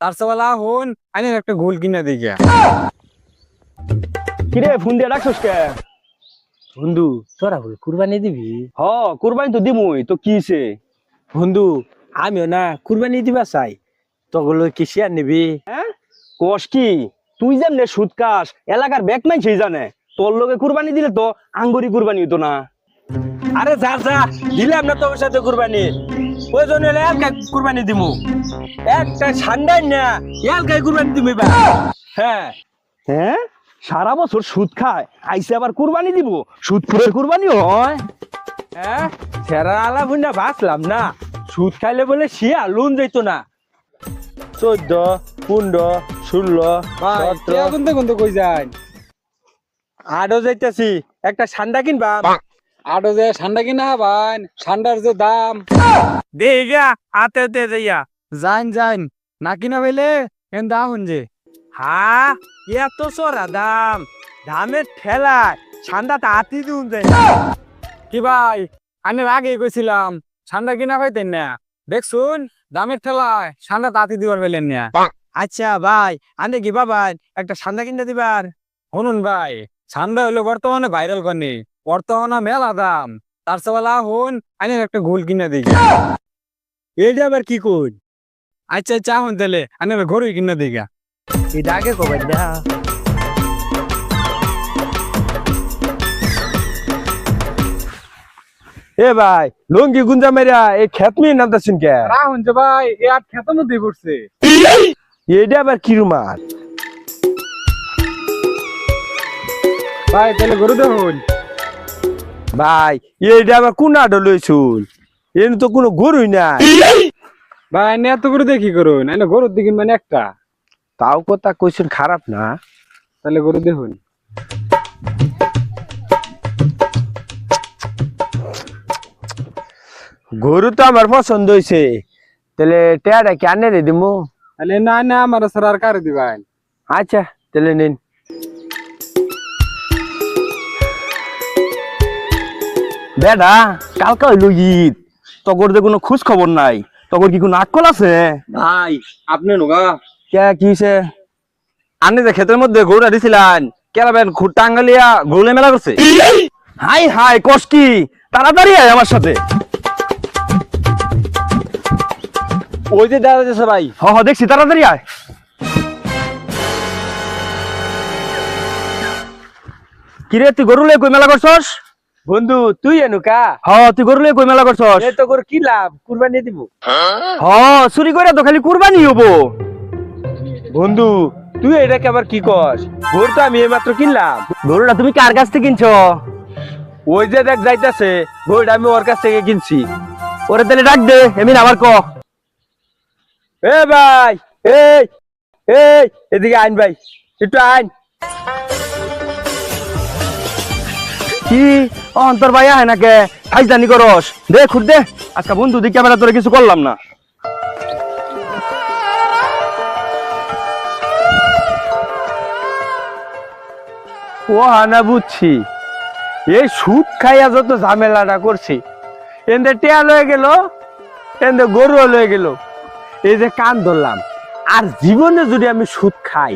তার সবালা হন আইনের একটা গোল কিনা দিকে। কিরে ফোন দিয়ে ডাকছস কে? বন্ধু তোরা বল কুরবানি দিবি? হ কুরবানি তো দিমুই, তো কিছে? বন্ধু আমিও না কুরবানি দিবা চাই, তগুলো কি শেয়ার নিবি? হ্যাঁ কস কি? তুই যেমনে সুদ খাস এলাকার ব্যাক মাই সেই জানে, তোর লগে কুরবানি দিলে তো আঙ্গুরি কুরবানি হতো না। আরে যা যা দিলাম না তোর সাথে কুরবানি, প্রয়োজন হলে এলকাই কুরবানি দিমু, একটা ঠান্ডাই না এলকাই কুরবানি দিবি বা। হ্যাঁ হ্যাঁ সারা বছর সুদ খায়, আইসে আবার কুরবানি দিব? সুদ করে কুরবানি হয়? হ্যাঁ সেরা আলা ভুন্ডা বাঁচলাম না, সুদ খাইলে বলে শিয়া লোন যাইতো না। 14, 15, 16, ভাই 17 কোনতে কোনতে কই যান? আরো যাইতাছি, একটা ঠান্ডা কিনবা। আটো যে ঠান্ডা কিনা হবান, ঠান্ডার যে দাম দে গা আতে দে যাইয়া। যাইন যাইন না কিনা পেলে এন দাম যে। হ্যাঁ এত সরা দাম, দামের ঠেলায় ঠান্ডা তাঁতি দিউন যায়। কি ভাই আনের আগে কইছিলাম ঠান্ডা কিনা পাইতেন না, দেখছুন দামের ঠেলায় ঠান্ডা তাঁতি দিবার পেলেন না। আচ্ছা ভাই আনে কি বাবাই একটা ঠান্ডা কিনতে দিবার? শুনুন ভাই, ঠান্ডা হলো বর্তমানে ভাইরাল করেনি, বর্তমানে মেলা দাম। তার সবালা হন আইনের একটা গোল কিনা দিকে। এইটা আবার কি কই? আচ্ছা চা হন তাহলে আইনের ঘরই কিনা দিকে। এটা আগে কবেন না। এ ভাই লঙ্গি গুঞ্জা মেরা এই খেত মিয়ে নামতাছেন কে? রাহুন যে ভাই এ আর খেতের মধ্যে পড়ছে। এইটা আবার কি রুমাল? ভাই তাহলে গরু দেখুন। ভাই এইটা আবার কোন আডো লইছুন? এর তো কোনো গরুই নাই। ভাই এনে এত গরু দেখি করুন, এনে গরুর দিকে মানে একটা। তাও কথা কইছেন খারাপ না। তাহলে গরু দেখুন। গরু তো আমার পছন্দ হয়েছে, তাহলে টেয়ারা কি আনে রে দিমু? তাহলে না না আমার সারা আর কারে দিবেন। আচ্ছা তাহলে নিন। বেডা কালকা হইলো ঈদ, তগর যে কোনো খোঁজ খবর নাই, তগর কি কোনো আকল আছে? ভাই আপনি নোগা কে কি হইছে? আনে যে ক্ষেতের মধ্যে গরুটা দিছিলেন, কেরাবেন টাঙ্গালিয়া গরুলে মেলা করছে। হাই হাই কস কি? তাড়াতাড়ি আয় আমার সাথে। ওই যে দাঁড়া যাচ্ছে ভাই। হ হ দেখছি, তাড়াতাড়ি আয়। কিরে তুই গরুলে কই মেলা করছস? বন্ধু তুই এনুকা? হ তুই গরুলে কই মেলা করছস? এ তো গরু কি লাভ, কুরবানি দিব। হ চুরি করে তো খালি কুরবানি হবো। বন্ধু তুই এটাকে আবার কি কস? গরু তো আমি এইমাত্র কিনলাম। গরুটা তুমি কার কাছ থেকে কিনছো? ওই যে দেখ যাইতাছে, গরুটা আমি ওর কাছ থেকে কিনছি। ওরে তাহলে ডাক দে, এমনি আবার ক। এ ভাই এই এই এদিকে আইন ভাই, একটু আইন। কি অন্তর ভাই আয় নাকে ফাইজদানি করস? দে খুর দে, আজকে বন্ধু দি ক্যামেরা তোরে কিছু করলাম না। ও হানা বুঝছি, এই সুদ খাইয়া যত ঝামেলাটা করছি, এনদে টেয়া লয়ে গেল, এনদে গরু লয়ে গেল, এই যে কান ধরলাম। আর জীবনে যদি আমি সুদ খাই